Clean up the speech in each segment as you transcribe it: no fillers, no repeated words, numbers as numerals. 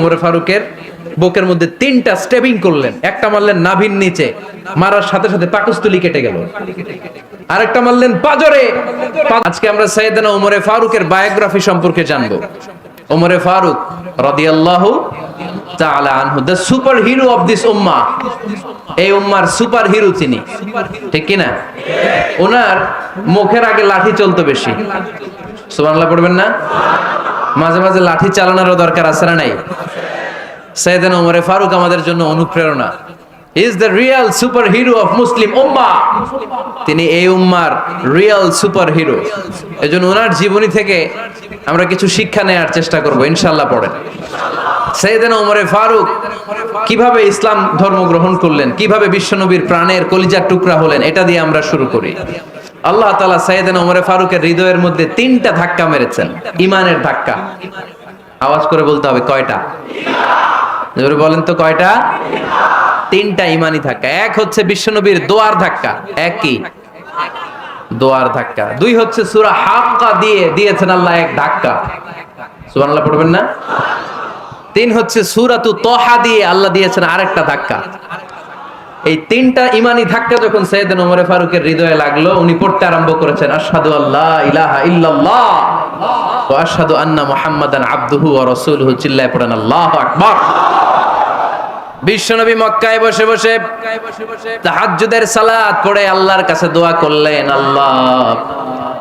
ওমরে ফারুকের বুকের মধ্যে 3টা স্টেবিং করলেন। একটা মারলেন নাভির নিচে, মারার সাথে সাথে পাকস্থলী কেটে গেল। আরেকটা মারলেন পাজরে। আজকে আমরা সাইয়েদনা ওমরে ফারুকের বায়োগ্রাফি সম্পর্কে জানবো। ওমরে ফারুক রাদিয়াল্লাহু তাআলা আনহু, the super hero of this উম্মাহ। এই উম্মার সুপার হিরো তিনি, ঠিক কি না? ওনার মুখের আগে লাঠি চলতো বেশি। সুবহানাল্লাহ পড়বেন না? মাঝে মাঝে লাঠি চালানোরও দরকার আছে না নাই? সাইয়েদনা ওমরে ফারুক আমাদের জন্য অনুপ্রেরণা। He is the real super hero of Muslim উম্মাহ। তিনি এই উম্মার রিয়েল সুপার হিরো। এজন্য ওনার জীবনী থেকে আমরা কিছু শিক্ষা নেওয়ার চেষ্টা করব ইনশাআল্লাহ। পড়েন সাইয়েদনা ওমরে ফারুক কিভাবে ইসলাম ধর্ম গ্রহণ করলেন, কিভাবে বিশ্বনবীর প্রাণের কলিজার টুকরা হলেন, এটা দিয়ে আমরা শুরু করি। আল্লাহ তাআলা সাইয়েদনা ওমরে ফারুকের হৃদয়ের মধ্যে 3টা ধাক্কা মেরেছেন, ঈমানের ধাক্কা। আওয়াজ করে বলতে হবে কয়টা? জোরে বলেন তো কয়টা? 3টা ঈমানি ধাক্কা। এক হচ্ছে বিশ্বনবীর দোয়ার ধাক্কা। এক কি? দোয়ার ধাক্কা। 2 হচ্ছে সূরা হাক্কা দিয়ে দিয়েছেন আল্লাহ এক ধাক্কা। সুবহানাল্লাহ পড়বেন না? 3 হচ্ছে সূরাতু তাহা দিয়ে আল্লাহ দিয়েছেন আরেকটা ধাক্কা। এই 3টা ঈমানি ধাক্কা যখন সাইয়েদনা ওমরে ফারুকের হৃদয়ে লাগলো, উনি পড়তে আরম্ভ করেছেন আশহাদু আল্লা ইলাহা ইল্লাল্লাহ ওয়া আশহাদু আন্না মুহাম্মাদান আবদুহু ওয়া রাসূলুহু। চিল্লায়ে পড়েন আল্লাহু আকবার। বিশ্বনবী মক্কায় বসে বসে তাহাজ্জুদের সালাত পড়ে আল্লাহর কাছে দোয়া করলেন,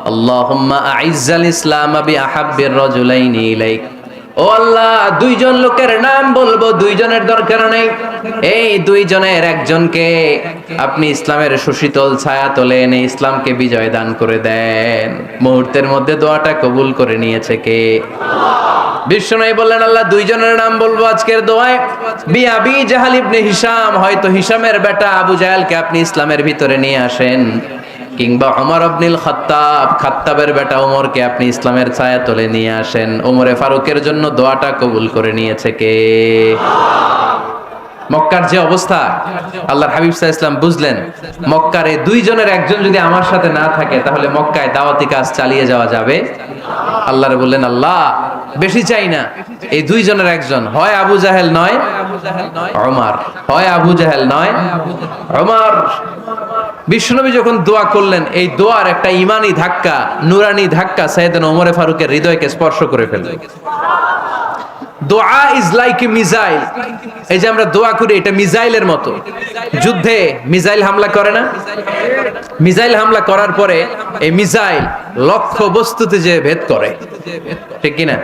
আল্লাহুম্মা আইজ্জাল ইসলাম বিআহাব্বির রাজুলাইনি ইলাইক। ও আল্লাহ, 2 জন লোকের নাম বলবো, 2 জনের দরকার নেই। এই 2 জনের একজনকে আপনি ইসলামের সুশীতল ছায়া তলে এনে ইসলামকে বিজয় দান করে দেন। মুহূর্তের মধ্যে দোয়াটা কবুল করে নিয়েছে কে? বিশ্বনবী বললেন, আল্লাহ 2 জনের নাম বলবো আজকের দোয়ায়। আবি জাহাল ইবনে হিশাম, হয়তো হিশামের বেটা আবু জাহেলকে আপনি ইসলামের ভিতরে নিয়ে আসেন, কিংবা ওমর ইবনুল খাত্তাব, খাত্তাবের বেটা ওমরকে আপনি ইসলামের ছায়া তলে নিয়ে আসেন। ওমরে ফারুকের জন্য দোয়াটা কবুল করে নিয়েছে কে? মক্কার যে অবস্থা, আল্লাহর হাবিব সাল্লাল্লাহু আলাইহি ওয়াসাল্লাম বুঝলেন মক্কার এই 2 জনের একজন যদি আমার সাথে না থাকে তাহলে মক্কায় দাওয়াতি কাজ চালিয়ে যাওয়া যাবে। আল্লাহরে বললেন, আল্লাহ বেশি চাই না, এই 2 জনের একজন, হয় আবু জাহেল নয় ওমর, হয় আবু জাহেল নয় ওমর। বিশ্বনবী যখন দোয়া করলেন, এই দোয়ার একটা ঈমানি ধাক্কা, নূরানি ধাক্কা সাইয়েদনা ওমরে ফারুকের হৃদয়কে স্পর্শ করে ফেলল। দোয়া ইজ লাইক এ মিসাইল। এই যে আমরা দোয়া করি, এটা মিসাইলের মতো। যুদ্ধে মিসাইল হামলা করে না? মিসাইল হামলা করার পরে এই মিসাইল লক্ষ্য বস্তুতে যে ভেদ করে, ঠিক কি না?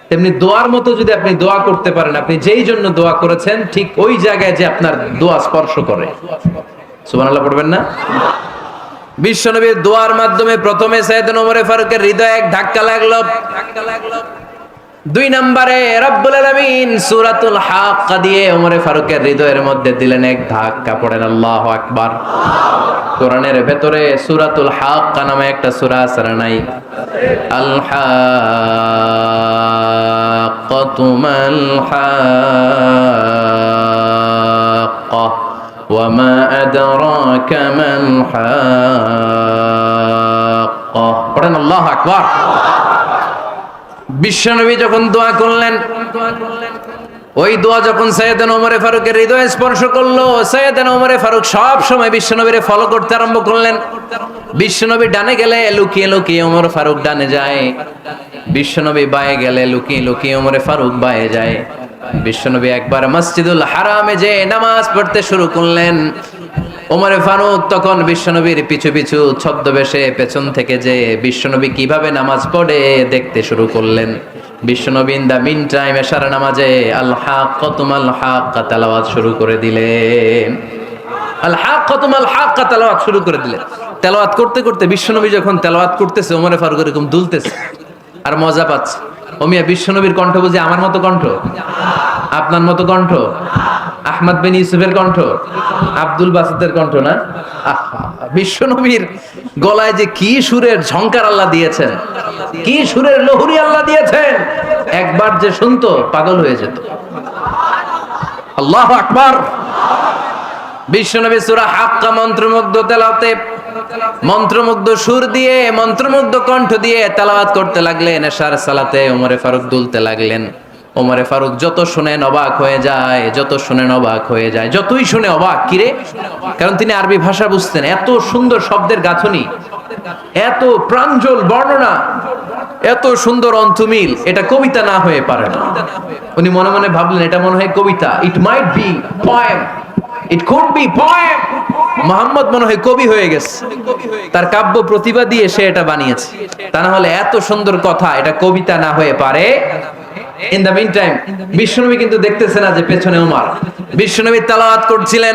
তেমনি দোয়ার মতো যদি আপনি দোয়া করতে পারেন, আপনি যেই জন্য দোয়া করেছেন ঠিক ওই জায়গায় যে আপনার দোয়া স্পর্শ করে। সুবহানাল্লাহ পড়বেন না? বিশ্বনবীর দোয়ার মাধ্যমে প্রথমে সাইয়েদনা ওমরে ফারুকের হৃদয়ে এক ধাক্কা লাগলো। 2 নম্বরে রব্বুল আলামিন সূরাতুল হাক্কা দিয়ে ওমরে ফারুকের হৃদয়ের মধ্যে দিলেন এক ধাক্কা। পড়েন আল্লাহু আকবার। কোরআনের ভেতরে সূরাতুল হাক্কা নামে একটা সূরা আছে না নাই? আল হাক্কাতু মাল হাক্কা ওয়া মা আদরাকা মাল হাক্কা। পড়েন আল্লাহু আকবার। বিশ্বনবী যখন দোয়া করলেন, ওই দোয়া যখন সাইয়েদনা ওমরে ফারুকের হৃদয়ে স্পর্শ করলো, সাইয়েদনা ওমরে ফারুক সব সময় বিশ্বনবীরে ফলো করতে আরম্ভ করলেন। বিশ্বনবী ডানে গেলে লুকিয়ে লুকিয়ে ওমর ফারুক ডানে যায়, বিশ্বনবী বায়ে গেলে লুকিয়ে লুকিয়ে ওমরে ফারুক বায়ে যায়। বিশ্বনবী একবার মসজিদুল হারামে যে নামাজ পড়তে শুরু করলেন, ওমরে ফারুক তখন বিশ্বনবীর পিছু পিছু ছদ্মবেশে পেছন থেকে যে বিশ্বনবী কিভাবে নামাজ পড়ে দেখতে শুরু করলেন। বিশ্বনবী ইন দা মিন টাইম এশার নামাজে আল হাক্কাতু মাল হাক্কা তেলাওয়াত শুরু করে দিলেন। আল হাক্কাতু মাল হাক্কা তেলাওয়াত শুরু করে দিলেন। তেলাওয়াত করতে করতে বিশ্বনবী যখন তেলাওয়াত করতেছে, ওমরে ফারুক এরকম দুলতেছে আর মজা পাচ্ছে। ও মিয়া, বিশ্বনবীর কণ্ঠ বুঝি আমার মতো কণ্ঠ? আপনার মতো কণ্ঠ? আহমদ বিন ইউসুফের কণ্ঠ? আব্দুল বাসিতের কণ্ঠ না? বিশ্বনবীর গলায় যে কি সুরের ঝংকার আল্লাহ দিয়েছেন, কি সুরের লহরী আল্লাহ দিয়েছেন, একবার যে শুনতো পাগল হয়ে যেত। আল্লাহু আকবার। বিশ্বনবী সূরা হাক্কা মন্ত্রমুগ্ধ তেলাওয়াতে, মন্ত্রমুগ্ধ সুর দিয়ে, মন্ত্রমুগ্ধ কণ্ঠ দিয়ে তেলাওয়াত করতে লাগলেন। এশার সালাতে ওমরে ফারুক দুলতে লাগলেন। ওমরে ফারুক যত শুনেন অবাক হয়ে যায়, যত শুনেন অবাক হয়ে যায়, যতই শুনে অবাক। কিরে? কারণ তিনি আরবি ভাষা বুঝতেন। এত সুন্দর শব্দের গাঁথনি, এত প্রাঞ্জল বর্ণনা, এত সুন্দর অন্তমিল, এটা কবিতা না হয়ে পারে না। উনি মনে মনে ভাবলেন এটা মনে হয় কবিতা, it might be poem, it could be poem. Muhammad মনে হয় কবি হয়ে গেছে, তার কাব্য প্রতিভা দিয়ে সে এটা বানিয়েছে। তা না হলে এত সুন্দর কথা, এটা কবিতা না হয়ে পারে। ইন দ্য মিন টাইম বিশ্বনবী কিন্তু দেখতেছে না যে পেছনে ওমর। বিশ্বনবী তেলাওয়াত করছিলেন,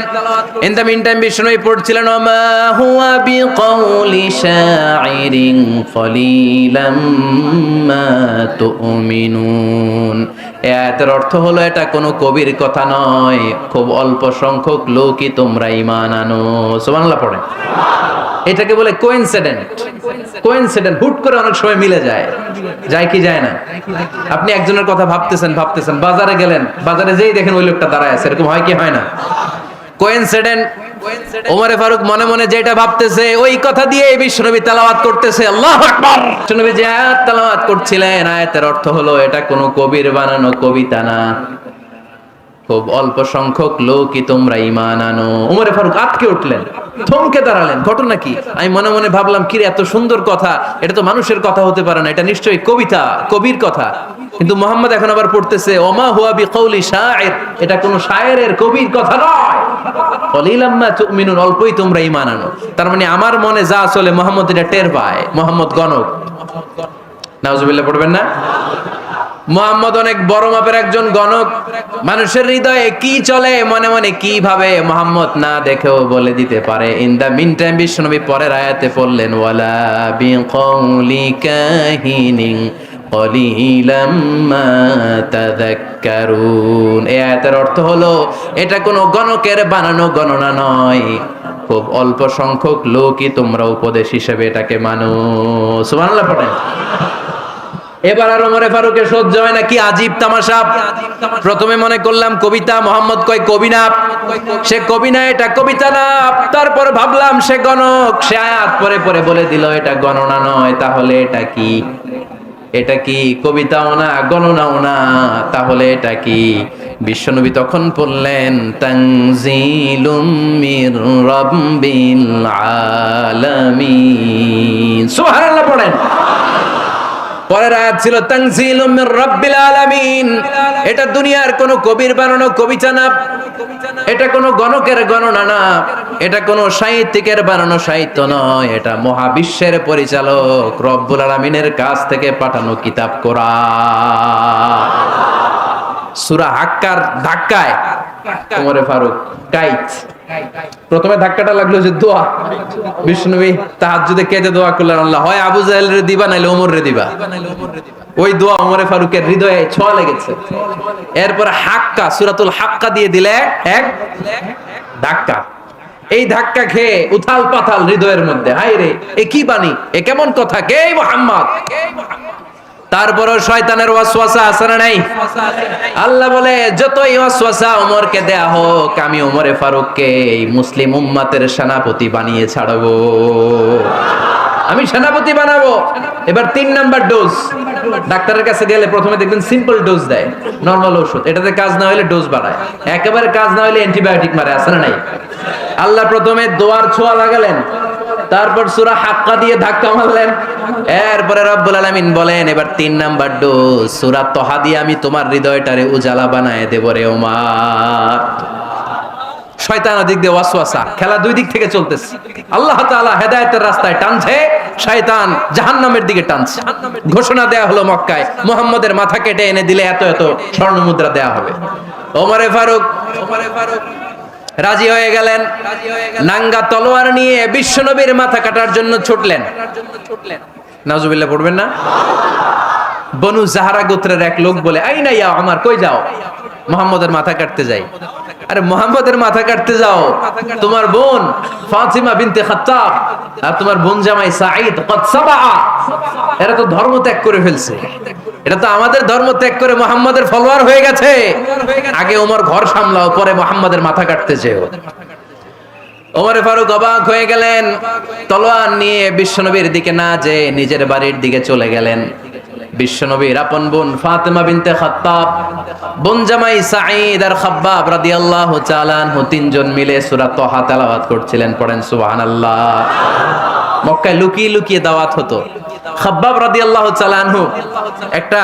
ইন দ্য মিন টাইম বিশ্বনবী পড়ছিলেন ওমা হুয়া বিকাউলি শাইরিন কলিলাম মা তুমিনুন। এই আয়াতের অর্থ হলো এটা কোনো কবির কথা নয়, খুব অল্প সংখ্যক লোকই তোমরা ঈমান আনো। সুবহানাল্লাহ পড়েন। এটাকে বলে কোইন্সিডেন্ট। কোইন্সিডেন্ট হুট করে অনেক সময় মিলে যায়, যায় কি যায় না? আপনি একজনের কথা ভাবতেছেন ভাবতেছেন, বাজারে গেলেন, বাজারে যেই দেখেন ওই লোকটা দাঁড়ায় আছে, এরকম হয় কি হয় না? কোইন্সিডেন্ট। ওমরে ফারুক মনে মনে যেটা ভাবতেছে ওই কথা দিয়ে বিশ্বনবী তেলাওয়াত করতেছে, আল্লাহু আকবার। বিশ্বনবী যে আয়াত তেলাওয়াত করছিলেন, আয়াতের অর্থ হলো এটা কোনো কবির বানানো কবিতা না, খুব অল্প সংখ্যক লোকই তোমরা ঈমান আনো। ওমরে ফারুক আটকে উঠলেন, থমকে দাঁড়ালেন। ঘটনা কি? আমি মনে মনে ভাবলাম, কিরে এত সুন্দর কথা, এটা তো মানুষের কথা হতে পারে না, এটা নিশ্চয়ই কবিতা, কবির কথা। কিন্তু মুহাম্মদ এখন আবার পড়তেছে ওমা হুয়া বিকাউলি শাইর, এটা কোনো শায়েরের, কবির কথা নয়। কলিলাম মা তুমিনুন, অল্পই তোমরা ঈমান আনো। তার মানে আমার মনে যা চলে মুহাম্মদ এটা টের পায়। মুহাম্মদ গণক। নাউজুবিল্লাহ পড়বেন না? মুহাম্মদ অনেক বড় মাপের একজন গণক। মানুষের হৃদয়ে কি চলে, মনে মনে কি ভাবে, মুহাম্মদ না দেখেও বলে দিতে পারে। ইন দা মিন টাইম বিশ্বনবী পরের আয়াতে পড়লেন ওয়ালা বিকাউলি কাহিনিন কলিলাম মা তাযাক্কারুন। এই আয়াতের অর্থ হলো এটা কোনো গণকের বানানো গণনা নয়, খুব অল্প সংখ্যক লোকই তোমরা উপদেশ হিসেবে এটাকে মানো। সুবহানাল্লাহ পড়েন। এবার আর ওমরে ফারুকের সহ্য হয় না, কি আজীব তামাশা। প্রথমে মনে করলাম কবিতা, মোহাম্মদ কয় কবি না, সে কবি না, এটা কবিতা না। তারপর ভাবলাম সে গণক, সে আয়াত পরে পরে বলে দিল এটা গণনা নয়, তাহলে এটা কি? এটা কি কবিতাও না, গণনাও না, তাহলে এটা কি? বিশ্বনবী তখন বললেন তানজিলুম মির রাব্বিল আলামিন। সুবহানাল্লাহ পড়েন। পরের আয়াত ছিল তানজিলুম মির রাব্বিল আলামিন। এটা দুনিয়ার কোন কবির বানানো কবিতা না, এটা কোন গণকের গণনা না, এটা কোন সাহিত্যিকের বানানো সাহিত্য নয়, এটা মহাবিশ্বের পরিচালক রব্বুল আলামিনের কাছ থেকে পাঠানো কিতাব কোরআন। সূরা হাক্কার ধাক্কায় ওমরে ফারুক টাইট। প্রথমে ধাক্কাটা লাগলো যে দোয়া। বিষ্ণুনবী তাহাজ্জুদে কেঁদে দোয়া করলেন, আল্লাহ হয় আবু জাহেল রে দিবা নাইলে ওমর রে দিবা। ওই দোয়া ওমরে ফারুকের হৃদয়ে ছোঁয়া লেগেছে। এরপর হাক্কা, সূরাতুল হাক্কা দিয়ে দিলে এক ধাক্কা। এই ধাক্কা খেয়ে উথাল পাথাল হৃদয়ের মধ্যে, হায় রে এ কি বাণী, এ কেমন কথা, কে মুহাম্মদ? তারপরও শয়তানের ওয়াসওয়াসা আছে না নাই? আল্লাহ বলে যতই ওয়াসওয়াসা ওমরকে দেয়া হোক, আমি ওমরে ফারুককে এই মুসলিম উম্মতের সেনাপতি বানিয়ে ছাড়বো, আমি সেনাপতি বানাবো। এবার 3 নাম্বার ডোজ। ডাক্তারের কাছে গেলে প্রথমে দেখবেন সিম্পল ডোজ দেয়, নরমাল ওষুধ, এটাতে কাজ না হলে ডোজ বাড়ায়, একেবারে কাজ না হলে অ্যান্টিবায়োটিক মারে, আছে না নাই? আল্লাহ প্রথমে দোয়ার ছোঁয়া লাগালেন, তারপর সূরা হাক্কা দিয়ে ধাক্কা মারলেন, এরপরে রব্বুল আলামিন বলেন এবার 3 নাম্বার ডোজ সূরা তহা দিয়ে আমি তোমার হৃদয়টারে উজালা বানায় দেব রে ওমর। শয়তান ওদিক দিয়ে ওয়াসওয়াসা, খেলা দুই দিক থেকে চলতেছে। আল্লাহ তাআলা হেদায়েতের রাস্তায় টানছে, শয়তান জাহান্নামের দিকে টানছে। ঘোষণা দেয়া হলো মক্কায়, মুহাম্মদের মাথা কেটে এনে দিলে এত এত স্বর্ণ মুদ্রা দেয়া হবে। ওমরে ফারুক রাজি হয়ে গেলেন, নাঙ্গা তলোয়ার নিয়ে বিশ্বনবীর মাথা কাটার জন্য ছুটলেন। নাউজুবিল্লাহ পড়বেন না? বনু জাহরা গোত্রের এক লোক বলে, আইনা ইয়া ওমর, কই যাও? মুহাম্মদের মাথা কাটতে যাই। আরে মুহাম্মদের মাথা কাটতে যাও, তোমার বোন ফাতিমা বিনতে খাত্তাব আর তোমার বোন জামাই সাঈদ কদ সাবা, এরা তো ধর্ম ত্যাগ করে ফেলছে, এটা তো আমাদের ধর্ম ত্যাগ করে মুহাম্মদের ফলোয়ার হয়ে গেছে। আগে ওমর ঘর সামলাও, পরে মুহাম্মদের মাথা কাটতে যেও। ওমরে ফারুক অবাক হয়ে গেলেন, তলোয়ার নিয়ে বিশ্বনবীর দিকে না যেয়ে নিজের বাড়ির দিকে চলে গেলেন। বিশ্বনবীর আপন বোন ফাতেমা বিনতে খাত্তাব, বোন জামাই সাঈদ আর খাব্বাব রাদিয়াল্লাহু তাআলা আনহু তিনজন মিলে সূরা তাহা তেলাওয়াত করছিলেন। পড়েন সুবহানাল্লাহ। মক্কায় লুকিয়ে লুকিয়ে দাওয়াত হতো। খাব্বাব রাদিয়াল্লাহু তাআলা আনহু একটা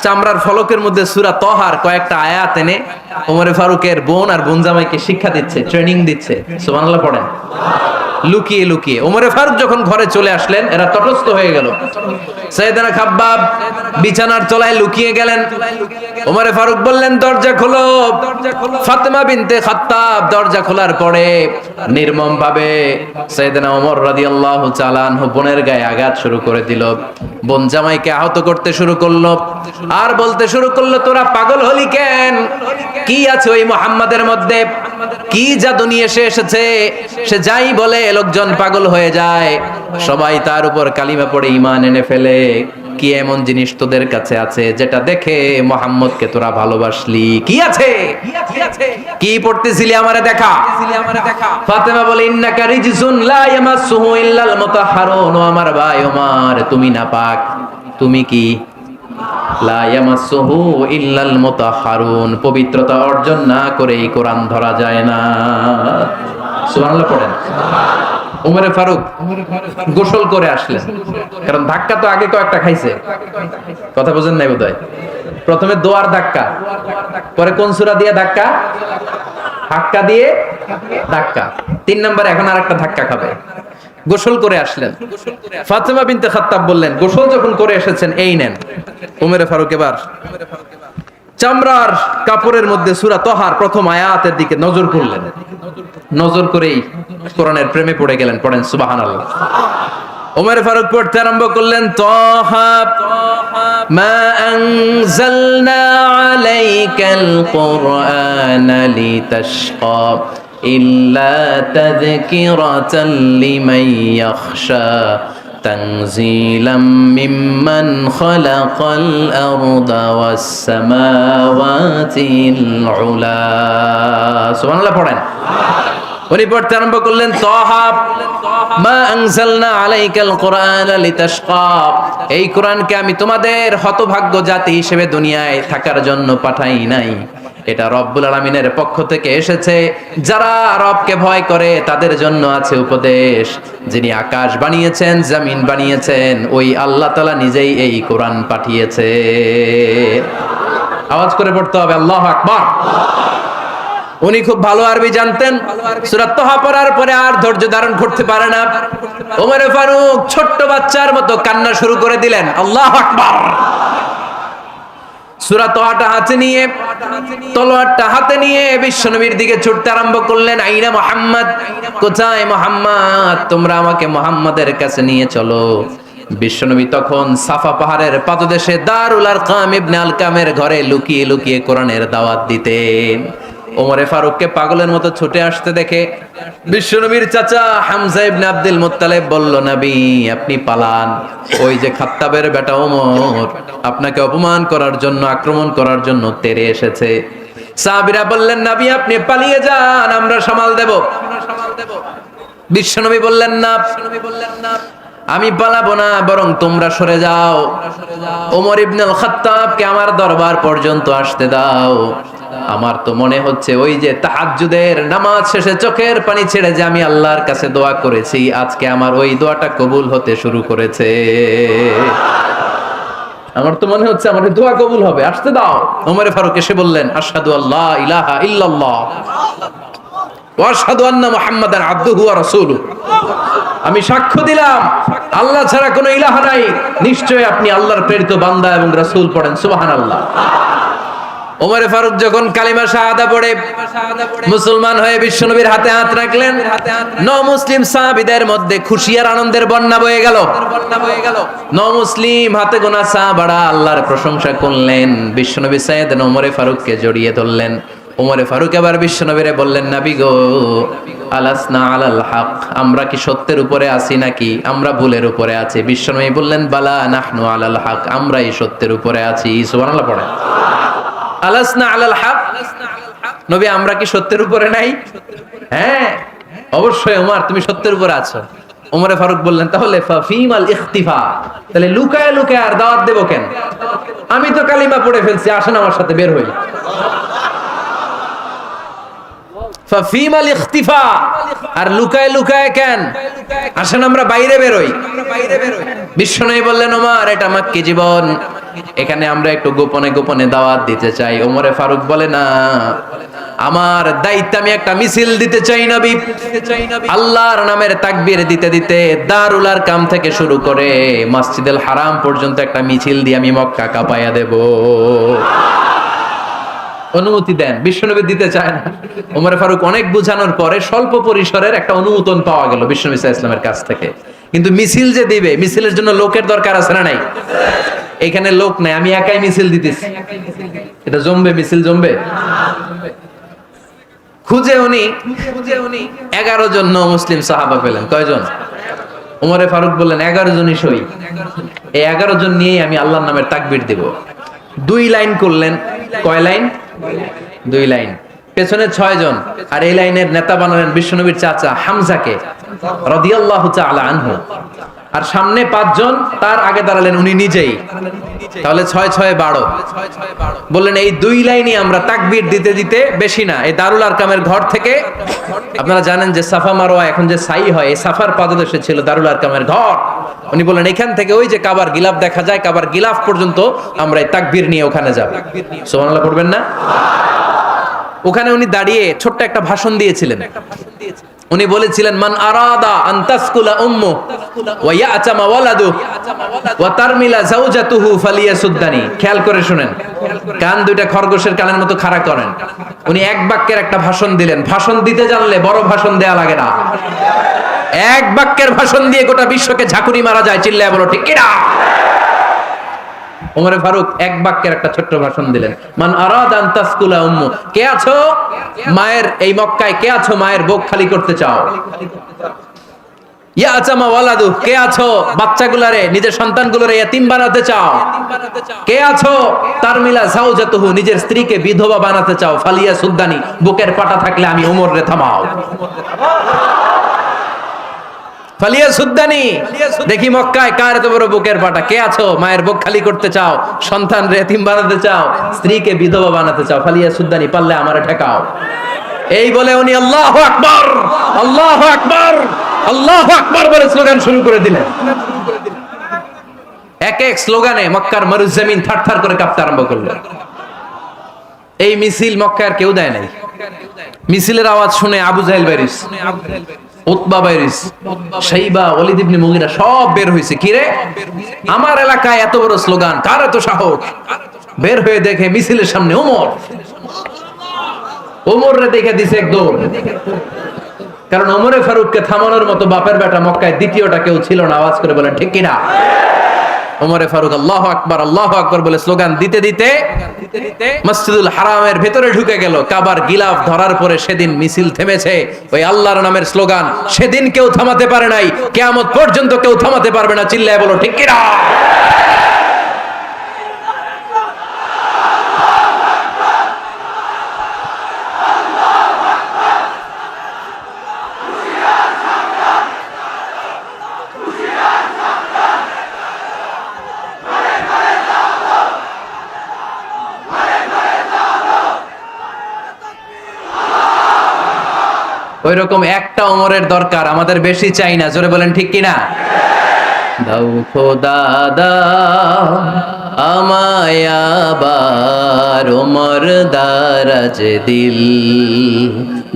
চামড়ার ফলকের মধ্যে সূরা তাহার কয়েকটা আয়াত এনে ওমরে ফারুকের বোন আর বোন জামাইকে শিক্ষা দিচ্ছে, ট্রেনিং দিচ্ছে। সুবহানাল্লাহ পড়েন। লুকিয়ে লুকিয়ে ওমরে ফারুক যখন ঘরে চলে আসলেন, এরা তটস্থ হয়ে গেল। সাইয়েদনা খাব্বাব বিছানার তলায় লুকিয়ে গেলেন। ওমরে ফারুক বললেন, দরজা খোলো। ফাতেমা বিনতে খাত্তাব দরজা খোলার পরে নির্মম ভাবে সাইয়েদনা ওমর রাদিয়াল্লাহু তাআলা আনহু বোনের গায়ে আঘাত শুরু করে দিল। বোন জামাইকে আহত করতে শুরু করলো আর বলতে শুরু করলো, তোরা পাগল হলি কেন? কি আছে ওই মুহাম্মাদের মধ্যে? কি জাদু নিয়ে এসেছে? সে যাই বলে লোকজন পাগল হয়ে যায়, সবাই তার উপর কালিমা পড়ে ঈমান এনে ফেলে। কি এমন জিনিস তোদের কাছে আছে যেটা দেখে মুহাম্মদকে তোরা ভালোবাসলি? কি আছে? কি পড়তেছিলি আমারে দেখা। ফাতেমা বলে, ইন্নাকা রিজসুন লা ইয়ামাসসুহু ইল্লাল মুতাহহারুন। ও আমার ভাই ওমর, তুমি নাপাক। তুমি কি? লা ইয়ামাসসুহু ইল্লাল মুতাহহারুন। পবিত্রতা অর্জন না করে এই কোরআন ধরা যায় না। সুবহানাল্লাহ পড়েন। ওমরে ফারুক গোসল করে আসলেন, কারণ ধাক্কা তো আগে কয়েকটা খাইছে। কথা বুঝেন নাই বোধহয়। প্রথমে দোয়ার ধাক্কা, পরে কোন সূরা দিয়ে ধাক্কা? হাক্কা দিয়ে ধাক্কা। 3 নম্বরে এখন আরেকটা ধাক্কা খাবে। গোসল করে আসলেন। ফাতেমা বিনতে খাত্তাব বললেন, গোসল যখন করে এসেছেন, এই নেন। ওমরে ফারুক এবার চামড়ার কাপড়ের মধ্যে সূরা তাহার প্রথম আয়াতের দিকে নজর করলেন। নজর করেই কোরআনের প্রেমে পড়ে গেলেন। পড়েন সুবহানাল্লাহ। ওমর ফারুক পড়তে আরম্ভ করলেন, তাহা মা আনজালনা আলাইকাল কুরআনা লিতাশকা ইল্লা তাযকিরাতাল লিমান ইয়াখশা তানজিলাম মিম্মান খালাকাল আরদা ওয়াস সামাওয়াতিল উলা। সুবহানাল্লাহ পড়েন। উনি পড়তে আরম্ভ করলেন, তাহা মা আনজালনা আলাইকাল কুরআনা লিতাশকা। এই কোরআনকে আমি তোমাদের হতভাগ্য জাতি হিসেবে দুনিয়ায় থাকার জন্য পাঠাই নাই। এটা রব্বুল আলামিনের পক্ষ থেকে এসেছে। যারা রবকে ভয় করে তাদের জন্য আছে উপদেশ। যিনি আকাশ বানিয়েছেন, জমিন বানিয়েছেন, ওই আল্লাহ তাআলা নিজেই এই কোরআন পাঠিয়েছে। আওয়াজ করে পড়তে হবে, আল্লাহু আকবার। উনি খুব ভালো আরবি জানতেন। সূরা তাহা পড়ার পরে আর ধৈর্য ধারণ করতে পারে না। ওমর ফারুক ছোট্ট বাচ্চার মতো কান্না শুরু করে দিলেন। আল্লাহু আকবার। সূরা তাহাটা হাতে নিয়ে, তলোয়ারটা হাতে নিয়ে বিশ্বনবীর দিকে ছুটতে আরম্ভ করলেন। আইনা মুহাম্মদ, কোথায় মুহাম্মদ? তোমরা আমাকে মুহাম্মাদের কাছে নিয়ে চলো। বিশ্বনবী তখন সাফা পাহাড়ের পাদদেশে দারুল আরকাম ইবনে আলকামের ঘরে লুকিয়ে লুকিয়ে কোরআনের দাওয়াত দিতেন। ওমরে ফারুককে পাগলের মতো ছুটে আসতে দেখে বিশ্বনবীর চাচা হামজা ইবনে আব্দুল মুত্তালিব বলল, নবী আপনি পালান। ওই যে খাত্তাবের বেটা ওমর আপনাকে অপমান করার জন্য, আক্রমণ করার জন্য তেড়ে এসেছে। সাহাবীরা বললেন, নবী আপনি পালিয়ে যান, আমরা সামাল দেব। বিশ্বনবী বললেন, না আমি পালাবো না, বরং তোমরা সরে যাও। ওমর ইবনে আল খাত্তাবকে আমার দরবার পর্যন্ত আসতে দাও। আমার তো মনে হচ্ছে ওই যে তাহাজ্জুদের নামাজ শেষে চোখের পানি ছেড়ে যে আমি আল্লাহর কাছে দোয়া করেছি, আজকে আমার ওই দোয়াটা কবুল হতে শুরু করেছে। আমার তো মনে হচ্ছে আমার দোয়া কবুল হবে, আসতে দাও। ওমর ফারুক এসে বললেন, আশহাদু আল্লা ইলাহা ইল্লাল্লাহ ওয়া আশহাদু আন্না মুহাম্মাদান আবদুহু ওয়া রাসূলুহু। আমি সাক্ষ্য দিলাম আল্লাহ ছাড়া কোনো ইলাহ নাই, নিশ্চয় আপনি আল্লাহর প্রেরিত বান্দা এবং রাসূল। পড়েন সুবহানাল্লাহ। ওমর ফারুক যখন কালিমা শাহাদা পড়ে মুসলমান হয়ে বিশ্বনবীর হাতে হাত রাখলেন, মুসলিম সাহাবীদের মধ্যে খুশি আর আনন্দের বন্যা বয়ে গেল। মুসলিম হাতে গোনা সাহাবারা আল্লাহর প্রশংসা করলেন। বিশ্বনবী সাইয়েদনা ওমর ফারুককে জড়িয়ে ধরলেন। ওমর ফারুক এবার বিশ্বনবীরে বললেন, নবী গো, আলাসনা আলাল হক, আমরা কি সত্যের উপরে আছি নাকি আমরা ভুলের উপরে আছি? বিশ্বনবী বললেন, বালা নাহনু আলাল হক, আমরাই সত্যের উপরে আছি। সুবহানাল্লাহ পড়েন। আলাসনা আলাল হক, নবী আমরা কি সত্যের উপরে নাই? হ্যাঁ অবশ্যই ওমর, তুমি সত্যের উপরে আছো। ওমরে ফারুক বললেন, তাহলে ফাফিমাল ইখতিফা, তাহলে লুকায় লুকায় আর দাওয়াত দেব কেন? আমি তো কালিমা পড়ে ফেলছি, আসেন আমার সাথে বের হই। ফাফিমাল ইখতিফা, আর লুকায় লুকায় কেন? আসেন আমরা বাইরে বের হই। বিশ্বনবী বললেন, ওমর এটা মাক্কি জীবন, এখানে আমরা একটু গোপনে গোপনে দাওয়াত দিতে চাই। ওমরে ফারুক বলে, না, আমার দায়িত্ব, আমি একটা মিছিল দিতে চাই নবী। আল্লাহর নামের তাকবীর দিতে দিতে দারুল আরকাম থেকে শুরু করে মসজিদুল হারাম পর্যন্ত একটা মিছিল দিয়ে আমি মক্কা কাঁপাইয়া দেব। অনুমতি দেন। বিশ্বনবী দিতে চায় না। ওমর ফারুক অনেক বুঝানোর পরে স্বল্প পরিসরের একটা অনুমোদন পাওয়া গেল বিশ্বনবী সাল্লাল্লাহু আলাইহি ওয়াসাল্লামের কাছ থেকে। কিন্তু মিছিল যে দিবে, মিছিলের জন্য লোকের দরকার আছে না নাই? এখানে লোক নাই, আমি একাই মিছিল দিতেছি। এটা জমবে? মিছিল জমবে? খুঁজে উনি 11 জন মুসলিম সাহাবা পেলেন। কয়জন? ওমরে ফারুক বললেন, 11 জনই সই। এই 11 জন নিয়েই আমি আল্লাহর নামের তাকবীর দিব। 2 লাইন করলেন। কয় লাইন? 2 লাইন। পেছনে 6 জন, আর এই লাইনের নেতা বানালেন বিশ্বনবীর চাচা হামজাকে রাদিয়াল্লাহু তাআলা আনহু। আর সামনে 5 জন, তার আগে দাঁড়ালেন উনি নিজেই। তাহলে 6 6 12। বললেন এই 2 লাইনই আমরা তাকবীর দিতে দিতে, বেশি না, এই দারুল আরকামের ঘর থেকে, আপনারা জানেন যে সাফা মারওয়া এখন যে সাই হয়, এই সাফার পাদদেশে ছিল দারুল আরকামের ঘর। উনি বললেন এখান থেকে ওই যে কাবার গিলাফ দেখা যায়, কাবার গিলাফ পর্যন্ত আমরা এই তাকবীর নিয়ে ওখানে যাব। সুবহানাল্লাহ পড়বেন না? ওখানে উনি দাঁড়িয়ে ছোট্ট একটা ভাষণ দিয়েছিলেন। উনি বলেছিলেন, মান আরাদা আন তাসকুলা উম্মু ওয়া ইয়াতামা ওয়ালাদু ওয়া তারমিলা যাওজাতুহু ফালিয়াসুদ্দানি। খেয়াল করে শুনেন, কান দুইটা খরগোশের কানের মতো খাড়া করেন। উনি এক বাক্যের একটা ভাষণ দিলেন। ভাষণ দিতে জানলে বড় ভাষণ দেয়া লাগে না। এক বাক্যের ভাষণ দিয়ে গোটা বিশ্বকে ঝাঁকুনি মারা যায়। চিল্লায় বলো ঠিক কিনা? ওমরে ফারুক এক বাক্যের একটা ছোট্ট ভাষণ দিলেন। মান আরাদা আন তাসকুলা উম্মু, কে আছো মায়ের এই মক্কায়, কে আছো মায়ের বুক খালি করতে চাও? ইয়াতামা ওয়ালাদু, কে আছো বাচ্চাগুলারে, নিজের সন্তানগুলোরে ইয়াতিম বানাতে চাও? কে আছো তারমিলা যাওজাতুহু, নিজের স্ত্রীকে বিধবা বানাতে চাও? ফালিয়া সুদ্দানি, বুকের পাটা থাকলে আমি ওমর রে থামাও। ফালিয়া সুদ্দানি, দেখি মক্কায় কার এত বড় বুকের পাটা। কে আছো মায়ের বুক খালি করতে চাও, সন্তান রে এতিম বানাতে চাও, স্ত্রীকে বিধবা বানাতে চাও? ফালিয়া সুদ্দানি, পারলে আমারে ঠেকাও। এই বলে উনি আল্লাহু আকবার, আল্লাহু আকবার, আল্লাহু আকবার বলে স্লোগান শুরু করে দিলেন। এক এক স্লোগানে মক্কার মরুজমিন থারথার করে কাঁপতে আরম্ভ করলো। এই মিছিল মক্কার কেউ দেয় নাই। মিছিলের আওয়াজ শুনে আবু জাহেল বাইরিস, উতবা বাইরিস, শাইবা, ওয়ালিদ ইবনে মুগিরা সব বের হইছে। কি রে, আমার এলাকায় এত বড় স্লোগান, কার এত সাহস? বের হয়ে দেখে মিছিলের সামনে ওমর। ওমর রে দেখে দিছে এক দৌড়। কারণ ওমরে ফারুককে থামানোর মতো বাপের বেটা মক্কায় দ্বিতীয়টা কেউ ছিল না। আওয়াজ করে বলেন ঠিক কিনা? ওমরে ফারুক আল্লাহু আকবার, আল্লাহু আকবার বলে স্লোগান দিতে দিতে মসজিদুল হারামের ভেতরে ঢুকে গেল। কাবার গিলাফ ধরার পরে সেদিন মিছিল থেমেছে। ওই আল্লাহর নামের স্লোগান সেদিন কেউ থামাতে পারে নাই, কিয়ামত পর্যন্ত কেউ থামাতে পারবে না। চিল্লায় বলো ঠিক কিনা? ওই রকম একটা ওমরের দরকার, আমাদের বেশি চাই না। জোরে বলেন ঠিক কিনা? দাও খোদা দাও আমায় আবার ওমর দারাজ দিল,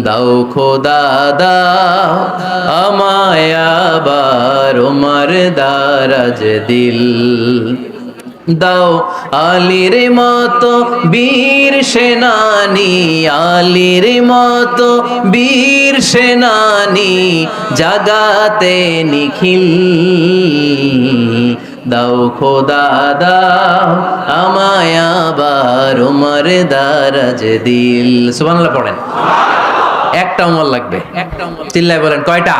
দাও খোদা দাও আমায় আবার ওমর দারাজ দিল, দাও আলীর মতো বীর সেনানি, আলীর মতো বীর সেনানি জাগাতে নিখিল, দাও খোদা দাও আমায় আবার ওমর দারাজ দিল। সুবহানাল্লাহ পড়েন। একটা ওমর লাগবে। চিল্লায় বলেন কয়টা?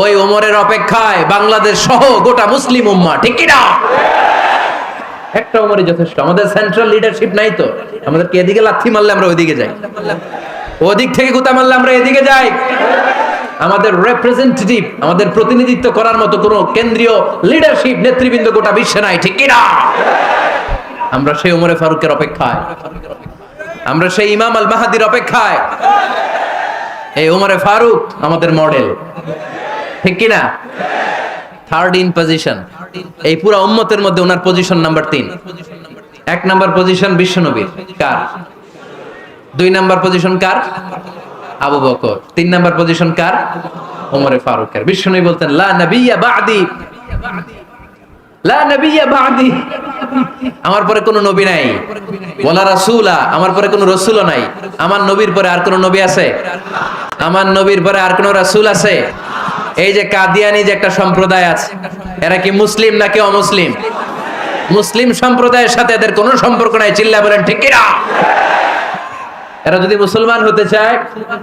ওই ওমরের অপেক্ষায় বাংলাদেশ সহ গোটা মুসলিম উম্মাহ। ঠিক কি না? একটা ওমরই যথেষ্ট। আমাদের সেন্ট্রাল লিডারশিপ নাই তো, আমাদেরকে এদিকে লাথি মারলে আমরা ওইদিকে যাই, ওদিক থেকে গুতা মারলে আমরা এদিকে যাই। আমাদের রিপ্রেজেন্টেটিভ, আমাদের প্রতিনিধিত্ব করার মতো কোনো কেন্দ্রীয় লিডারশিপ নেতৃবৃন্দ গোটা বিশ্বে নাই, ঠিক কিনা? আমরা সেই ওমরে ফারুকের অপেক্ষায়, আমরা সেই ইমাম আল মাহাদির অপেক্ষায়। এই ওমরে ফারুক আমাদের মডেল, ঠিক কিনা? থার্ড ইন পজিশন, এই পুরো উম্মতের মধ্যে ওনার পজিশন নাম্বার 3। 1 নাম্বার পজিশন বিশ্বনবীর, কার? 2 নাম্বার পজিশন কার? আবু বকর। 3 নাম্বার পজিশন কার? ওমরে ফারুকের। বিশ্বনবী বলতেন লা নবিয়্যা বা'দি, লা নবিয়্যা বা'দি, আমার পরে কোনো নবী নাই। ওয়ালা রাসূলা, আমার পরে কোনো রাসূলও নাই। আমার নবীর পরে আর কোনো নবী আছে? আমার নবীর পরে আর কোনো রাসূল আছে? এই যে কাদিয়ানি যে একটা সম্প্রদায় আছে, এরা কি মুসলিম নাকি অমুসলিম? মুসলিম সম্প্রদায়ের সাথে এদের কোনো সম্পর্ক নাই, চিল্লা বলেন ঠিক কিনা? এরা যদি মুসলমান হতে চায়,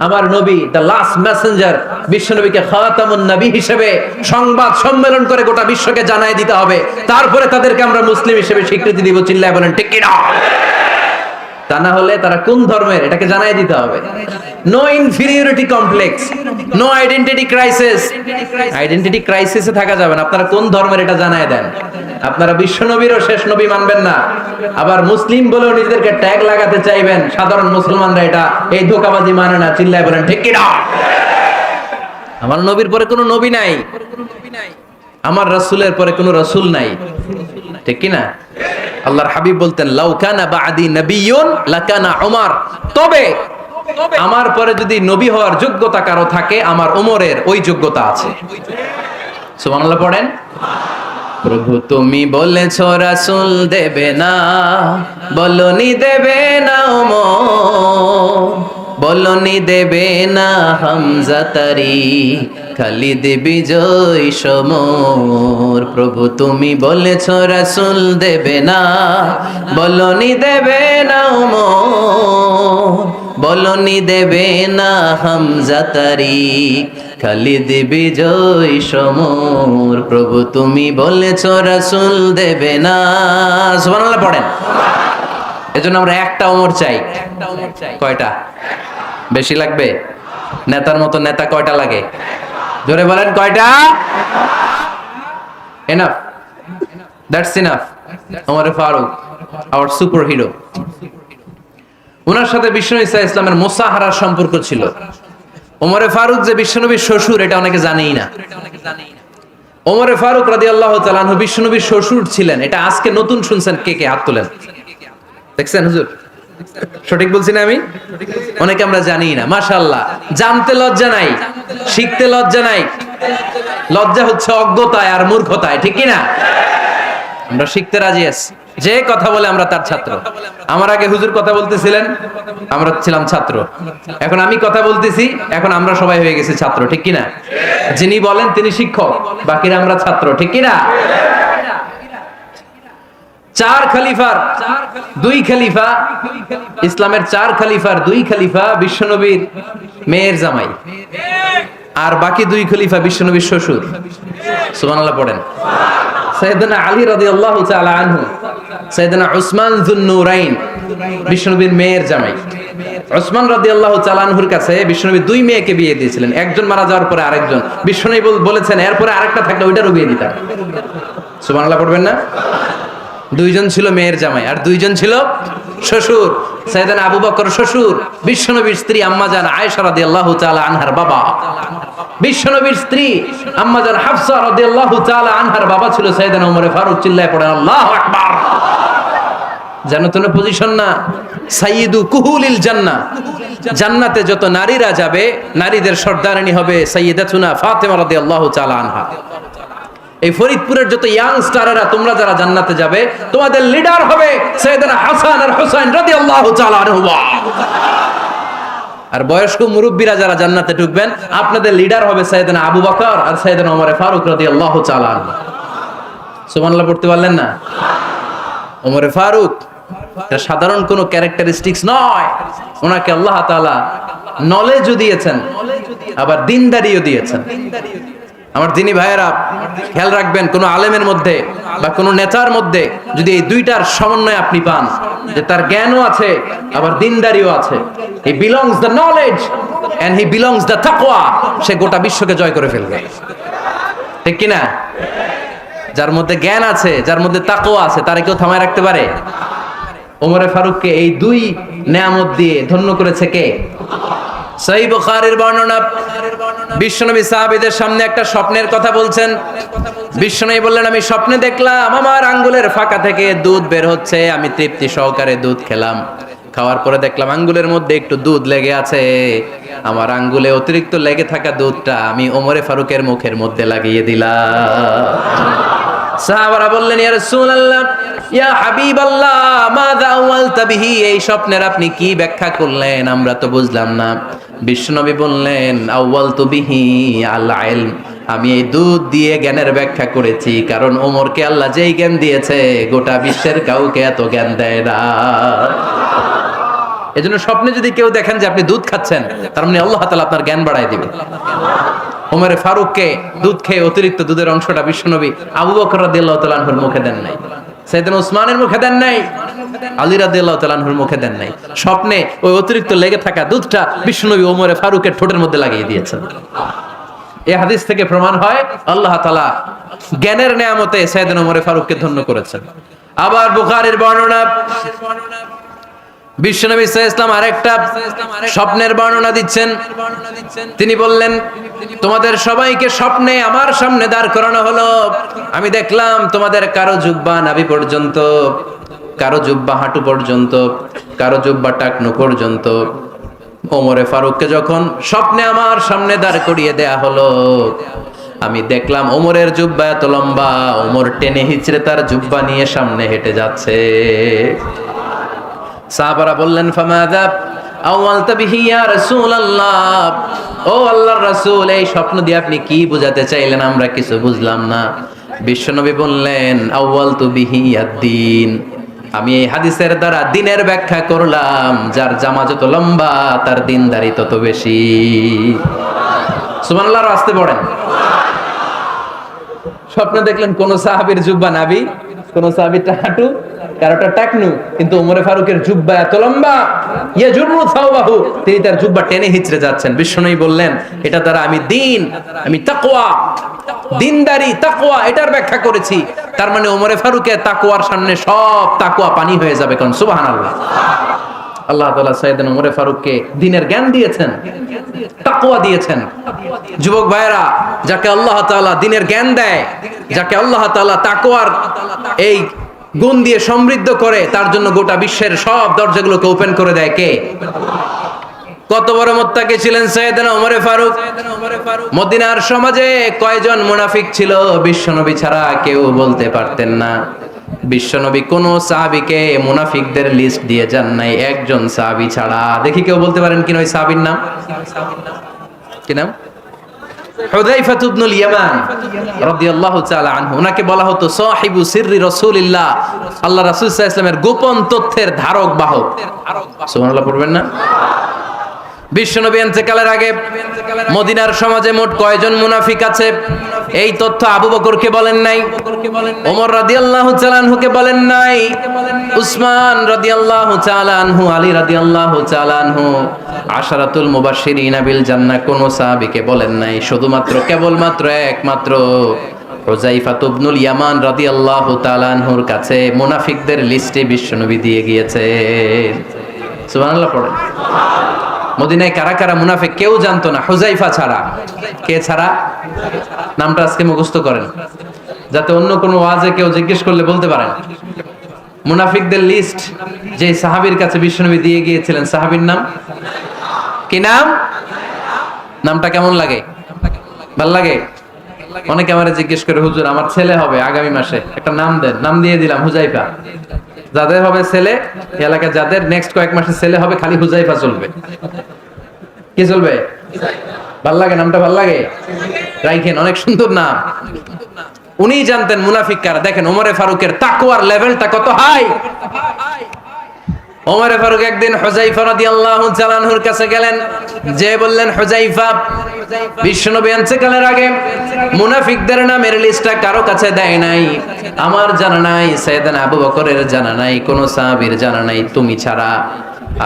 আমার নবী দ্য লাস্ট মেসেঞ্জার বিশ্ব নবীকে খাতামুন নবী হিসেবে সংবাদ সম্মেলন করে গোটা বিশ্বকে জানাই দিতে হবে, তারপরে তাদেরকে আমরা মুসলিম হিসেবে স্বীকৃতি দিব, চিল্লা বলেন ঠিক কিনা? তা না হলে তারা কোন ধর্মের এটাকে জানাই দিতে হবে। No inferiority complex, no identity crisis. Identity ক্রাইসিসে থাকা যাবে না। আপনারা কোন ধর্মের এটা জানাই দেন। আপনারা বিশ্ব নবীরও শেষ নবী মানবেন না, আবার মুসলিম বলেও নিজেদেরকে ট্যাগ লাগাতে চাইবেন। সাধারণ মুসলমানরা এটা এই ধোঁকাবাজি মানে না, চিল্লায় বলেন ঠিক কিনা? আমার নবীর পরে কোনো নবী নাই, আমার রাসূলের পরে কোনো রাসূল নাই, ঠিক কিনা? আল্লাহর হাবিব বলতেন লাউ কানা বা'দি নাবিয়্যুন লাকানা উমর, তবে আমার পরে যদি নবী হওয়ার যোগ্যতা কারো থাকে, আমার ওমরের ওই যোগ্যতা আছে। সুবহানাল্লাহ পড়েন। প্রভু তুমি বলেছো রাসূল দেবে না, বলনি দেবে না ওমর, বলনি দেবে না হামজা তারি, খালিদ বিজয় সমর। প্রভু তুমি বলেছো রাসূল দেবে না, বলনি দেবে না ওমর, বলনি দেবে না হামজা তারি, খালিদ বিজয় সমর। প্রভু তুমি বলেছো রাসূল দেবে না। সুবহানাল্লাহ পড়েন। এজন্য আমরা একটা ওমর চাই। কয়টা? বেশি লাগবে? নেতার মতো নেতা কয়টা লাগে? জোরে বলেন কয়টা? Enough, that's enough. Omar Faruk our super hero. ওনার সাথে বিশ্বনবী সাল্লাল্লাহু আলাইহি ওয়াসাল্লামের মুসাহারার সম্পর্ক ছিল। ওমরে ফারুক যে বিশ্বনবীর শ্বশুর, এটা অনেকে জানেই না। ওমরে ফারুক রাদিয়াল্লাহু তাআলা আনহু বিশ্বনবীর শ্বশুর ছিলেন। এটা আজকে নতুন শুনছেন, কে কে হাত তোলেন? দেখছেন হুজুর? সঠিক বলছি না আমি? অনেকে আমরা জানি না। মাশাআল্লাহ, জানতে লজ্জা নাই, শিখতে লজ্জা নাই। লজ্জা হচ্ছে অজ্ঞতায় আর মূর্খতায়, ঠিক কি না? আমরা শিখতে রাজি আছি। যে কথা বলে আমরা তার ছাত্র। আমার আগে হুজুর কথা বলতেছিলেন, আমরা ছিলাম ছাত্র। এখন আমি কথা বলতেছি, এখন আমরা সবাই হয়ে গেছি ছাত্র, ঠিক কি না? যিনি বলেন তিনি শিক্ষক, বাকিরা আমরা ছাত্র, ঠিক কি না? 4 খলিফার 2 খলিফা, ইসলামের 4 খলিফার 2 খলিফা বিশ্বনবীর মেয়ের জামাই, আর বাকি 2 খলিফা বিশ্বনবীর শ্বশুর। সুবহানাল্লাহ পড়েন। সাইয়েদনা আলী রাদিয়াল্লাহু তাআলা আনহু, সাইয়েদনা উসমান যুন নূরাইন বিশ্বনবীর মেয়ের জামাই। উসমান রাদিয়াল্লাহু তাআলা আনহুর কাছে বিশ্বনবী 2 মেয়েকে বিয়ে দিয়েছিলেন। একজন মারা যাওয়ার পরে আরেকজন। বিশ্বনবী বলেছেন এরপরে আরেকটা থাকলে ওইটারও বিয়ে দিতাম। সুবহানাল্লাহ পড়বেন না? 2 জন ছিল মেয়ের জামাই আর 2 জন ছিল শ্বশুর। সাইয়েদনা আবু বকর শ্বশুর, বিশ্বনবীর স্ত্রী আম্মা জান আয়েশা রাদিয়াল্লাহু তাআলা আনহার বাবা। বিশ্বনবীর স্ত্রী আম্মা জান হাফসা রাদিয়াল্লাহু তাআলা আনহার বাবা ছিল সাইয়েদনা ওমর ফারুক। চিল্লায় পড়েন আল্লাহু আকবার। জানো তো না পজিশন না? সাইয়্যিদু কুহুলিল জান্নাহ, জান্নাতে যত নারীরা যাবে, নারীদের সর্দারিনী হবে সাইয়্যিদাতুনা ফাতেমা রাদিয়াল্লাহু তাআলা আনহা। এই ফরিদপুরের যত ইয়াং স্টারেরা তোমরা যারা জান্নাতে যাবে, তোমাদের লিডার হবে সাইয়েদনা হাসান আর হুসাইন রাদিয়াল্লাহু তাআলা আনহুমা। আর বয়স্ক মুরব্বীরা যারা জান্নাতে ঢুকবেন, আপনাদের লিডার হবে সাইয়েদনা আবু বকর আর সাইয়েদনা ওমর ফারুক রাদিয়াল্লাহু তাআলা আনহু। সুবহানাল্লাহ পড়তে পারলেন না? ওমর ফারুক এটা সাধারণ কোনো ক্যারেক্টারিস্টিক্স নয়। ওনাকে আল্লাহ তাআলা নলেজও দিয়েছেন, আবার দিনদারিও দিয়েছেন। আমার দিনী ভাইয়েরা খেয়াল রাখবেন, কোন আলেমের মধ্যে বা কোন নেতার মধ্যে যদি এই দুইটার সমন্বয় আপনি পান, যে তার জ্ঞানও আছে আবার দিনদারিও আছে, he belongs the knowledge and he belongs the তাকওয়া, সে গোটা বিশ্বকে জয় করে ফেলবে। ঠিক কিনা? যার মধ্যে জ্ঞান আছে, যার মধ্যে তাকওয়া আছে, তারে কেউ থামায় রাখতে পারে? ওমরে ফারুককে এই দুই নেয়ামত দিয়ে ধন্য করেছে কে? সহিহ বুখারীর বর্ণনা, বিশ্বনবী সাহাবীদের সামনে একটা স্বপ্নের কথা বলছেন। বিশ্বনবী বললেন, আমি স্বপ্নে দেখলাম আমার আঙ্গুলের ফাঁকা থেকে দুধ বের হচ্ছে, আমি তৃপ্তি সহকারে দুধ খেলাম। খাওয়ার পরে দেখলাম আঙ্গুলের মধ্যে একটু দুধ লেগে আছে। আমার আঙ্গুলে অতিরিক্ত লেগে থাকা দুধটা আমি ওমরে ফারুকের মুখের মধ্যে লাগিয়ে দিলাম। সাহাবারা বললেন, ইয়া রাসূলুল্লাহ, ইয়া হাবিবাল্লাহ, মাযা আওয়ালতা বিহি, এই স্বপ্নের আপনি কি ব্যাখ্যা করলেন, আমরা তো বুঝলাম না। বিশ্বনবী বললেন, আওয়ালতু বিহি আল ইলম, আমি এই দুধ দিয়ে জ্ঞানের ব্যাখ্যা করেছি, কারণ ওমরকে আল্লাহ যেই জ্ঞান দিয়েছে গোটা বিশ্বের কাউকে এত জ্ঞান দেয় না। এজন্য স্বপ্নে যদি কেউ দেখেন যে আপনি দুধ খাচ্ছেন, তার মানে আল্লাহ তাআলা আপনার জ্ঞান বাড়ায় দিবে। ওমরে ফারুককে দুধ খেয়ে অতিরিক্ত দুধের অংশটা বিশ্বনবী আবু বকর রাদিয়াল্লাহু তাআলা আনহুর মুখে দেন নাই, সাইয়েদনা উসমানের মুখে দেন নাই, আলী রাদিয়াল্লাহু তাআলা আনহুর মুখে দেন নাই। স্বপ্নে ওই অতিরিক্ত লেগে থাকা দুধটা বিশ্বনবী ওমরে ফারুকের ঠোঁটের মধ্যে লাগিয়ে দিয়েছেন। এই হাদিস থেকে প্রমাণ হয় আল্লাহ তাআলা জ্ঞানের নেয়ামতে সাইয়েদনা ওমরে ফারুককে ধন্য করেছেন। আবার বুখারীর বর্ণনা, বিশ্বনবী সাল্লাল্লাহু আলাইহি ওয়াসাল্লাম আরেকটা স্বপ্নের বর্ণনা দিচ্ছেন। তিনি বললেন, তোমাদের সবাইকে স্বপ্নে আমার সামনে দাঁড় করানো হলো। আমি দেখলাম তোমাদের কারো জুব্বা নাভি পর্যন্ত, কারো জুব্বা হাঁটু পর্যন্ত, কারো জুব্বা টাকনু পর্যন্ত। ওমরে ফারুককে যখন স্বপ্নে আমার সামনে দাঁড় করিয়ে দেয়া হলো, আমি দেখলাম ওমরের জুব্বা এত লম্বা, ওমর টেনে হিচড়ে তার জুব্বা নিয়ে সামনে হেঁটে যাচ্ছে। সাহাবারা বললেন, ফামাযা আওয়ালতা বিহি ইয়া রাসূলুল্লাহ, ও আল্লাহর রাসূল, এই স্বপ্ন দিয়ে আপনি কি বোঝাতে চাইলেন, আমরা কিছু বুঝলাম না। বিশ্বনবী বললেন, আওয়ালতু বিহি আদ-দ্বীন, আমি এই হাদিসের দ্বারা দ্বীনের ব্যাখ্যা করলাম, যার জামা যত লম্বা তার দ্বীনদারি তত বেশি। সুবহানাল্লাহ, আসতে পড়েন। স্বপ্নে দেখলেন কোন সাহাবীর জুব্বা নাভি, কোন সাহাবীর হাঁটু, কারোটা টাকনু, কিন্তু ওমরে ফারুকের জুব্বা এত লম্বা, ইয়াজুরু সাওবাহু, তিনি তার জুব্বা টেনে হিচড়ে যাচ্ছেন। বিশ্বনবী বললেন, এটা দ্বারা আমি দ্বীন, আমি তাকওয়া, দ্বীনদারি, তাকওয়া, এটার ব্যাখ্যা করেছি। তার মানে ওমরে ফারুকের তাকওয়ার সামনে সব তাকওয়া পানি হয়ে যাবে। কোন সুবহানাল্লাহ। আল্লাহ তাআলা সাইয়েদনা ওমরে ফারুককে দ্বীনের জ্ঞান দিয়েছেন, তাকওয়া দিয়েছেন। যুবক ভাইরা, যাকে আল্লাহ তাআলা দ্বীনের জ্ঞান দেয়, যাকে আল্লাহ তাআলা তাকওয়ার এই গুণ দিয়ে সমৃদ্ধ করে, তার জন্য গোটা বিশ্বের সব দরজাগুলোকে ওপেন করে দেয় কে? কত বড় মুত্তাকি ছিলেন সাইয়েদনা ওমরে ফারুক। মদিনার সমাজে কয়জন মুনাফিক ছিল বিশ্বনবী ছাড়া কেউ বলতে পারতেন না। বিশ্বনবী কোন সাহাবীকে মুনাফিকদের লিস্ট দিয়ে যান নাই, একজন সাহাবী ছাড়া। দেখি কেউ বলতে পারেন কিনা ওই সাহাবীর নাম? কি নাম? হুযায়ফা ইবনুল ইয়ামান রাদিয়াল্লাহু তাআলা আনহু। ওনাকে বলা হতো সাহিবু সিররি রাসূলিল্লাহ, আল্লাহ রাসূল সাল্লাল্লাহু আলাইহি ওয়াসাল্লামের গোপন তথ্যের ধারক বাহক। সুবহানাল্লাহ পড়বেন না? বিশ্বনবী ইন্তেকালের আগে মদিনার সমাজে মোট কয়জন মুনাফিক আছে, এই তথ্য আবু বকরকে বলেন নাই, ওমর রাদিয়াল্লাহু তাআলা আনহুকে বলেন নাই, উসমান রাদিয়াল্লাহু তাআলা আনহু, আলী রাদিয়াল্লাহু তাআলা আনহু, আশারাতুল মুবাশশিরিনা বিল জান্নাহ কোন সাহাবীকে বলেন নাই। শুধুমাত্র কেবলমাত্র একমাত্র হুযায়ফা ইবনুল ইয়ামান রাদিয়াল্লাহু তাআলা আনহুর কাছে মুনাফিকদের লিস্টে বিশ্বনবী দিয়ে গিয়েছেন। সুবহানাল্লাহ পড়েন। মদিনায় কারা কারা মুনাফিক কেউ জানতো না হুযায়ফা ছাড়া। কে ছাড়া? নামটা আজকে মুখস্থ করেন, যাতে অন্য কোনো ওয়াজে কেউ জিজ্ঞেস করলে বলতে পারেন। মুনাফিকদের লিস্ট যে সাহাবীর কাছে বিশ্বনবী দিয়ে গিয়েছিলেন, সাহাবীর নাম কি? নাম? নামটা কেমন লাগে? ভাল লাগে? অনেকে আমারে জিজ্ঞেস করে, হুজুর আমার ছেলে হবে আগামী মাসে, একটা নাম দেন। নাম দিয়ে দিলাম হুযায়ফা। যাদের হবে ছেলে, এলাকায় যাদের নেক্সট কয়েক মাসে ছেলে হবে, খালি হুযায়ফা চলবে। কি চলবে? ভাল লাগে? নামটা ভাল লাগে? রাইখেন, অনেক সুন্দর নাম। উনি জানতেন মুনাফিক কারা। দেখেন ওমরে ফারুকের তাকওয়ার লেভেলটা কত হাই। ওমর ফারুক একদিন হুযায়ফা রাদিয়াল্লাহু তাআলা আনহুর কাছে গেলেন, যে বললেন, হুযায়ফা, বিশ্বনবী ইন্তেকালের আগে মুনাফিকদের নামের লিস্টটা কারো কাছে দেয় নাই, আমার জানা নাই, সাইয়েদনা আবু বকরের জানা নাই, কোন সাহাবীর জানা নাই, তুমি ছাড়া।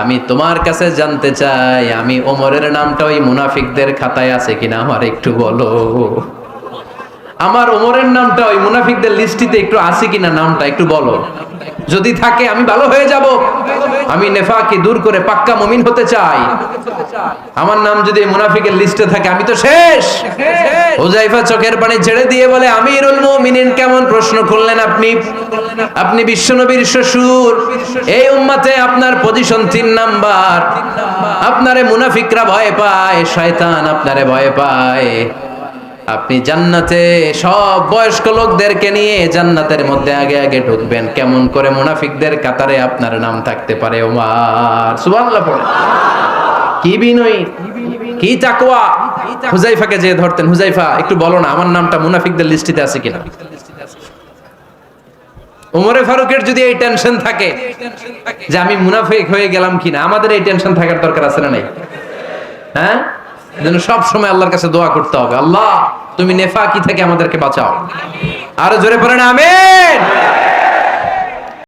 আমি তোমার কাছে জানতে চাই, আমি ওমরের নামটা ওই মুনাফিকদের খাতায় আছে কিনা আমার একটু বলো। আমার ওমরের নামটা ওই মুনাফিকদের লিস্টিতে একটু আছে কিনা, নামটা একটু বলো। যদি থাকে আমি ভালো হয়ে যাব, আমি নেফাকি দূর করে পাক্কা মুমিন হতে চাই। আমার নাম যদি মুনাফিকের লিস্টে থাকে আমি তো শেষ। হুযায়ফা চোখের পানি ছেড়ে দিয়ে বলে, আমিরুল মুমিনিন, কেমন প্রশ্ন করলেন আপনি? আপনি বিশ্বনবীর শ্বশুর, এই উম্মতে আপনার পজিশন 3 নাম্বার। আপনারে মুনাফিকরা ভয় পায়, শয়তান আপনারে ভয় পায়। আপনি জান্নাতে সব বয়স্ক লোকদেরকে নিয়ে জান্নাতের মধ্যে আগে আগে ঢুকবেন, কেমন করে মুনাফিকদের কাতারে আপনার নাম থাকতে পারে ওমর? সুবহানাল্লাহ পড়ে। কি বিনয়ী, কি তাকওয়া! হুযায়ফাকে যে ধরতেন, হুযায়ফা একটু বলো না আমার নামটা মুনাফিকদের লিস্টিতে আছে কিনা। ওমরে ফারুকের যদি এই টেনশন থাকে যে আমি মুনাফিক হয়ে গেলাম কিনা, আমাদের এই টেনশন থাকার দরকার আছে না নাই? হ্যাঁ, যেন সব সময় আল্লাহর কাছে দোয়া করতে হবে, আল্লাহ তুমি নেফাকি থেকে আমাদেরকে বাঁচাও। আরো জোরে পড়েন আমিন।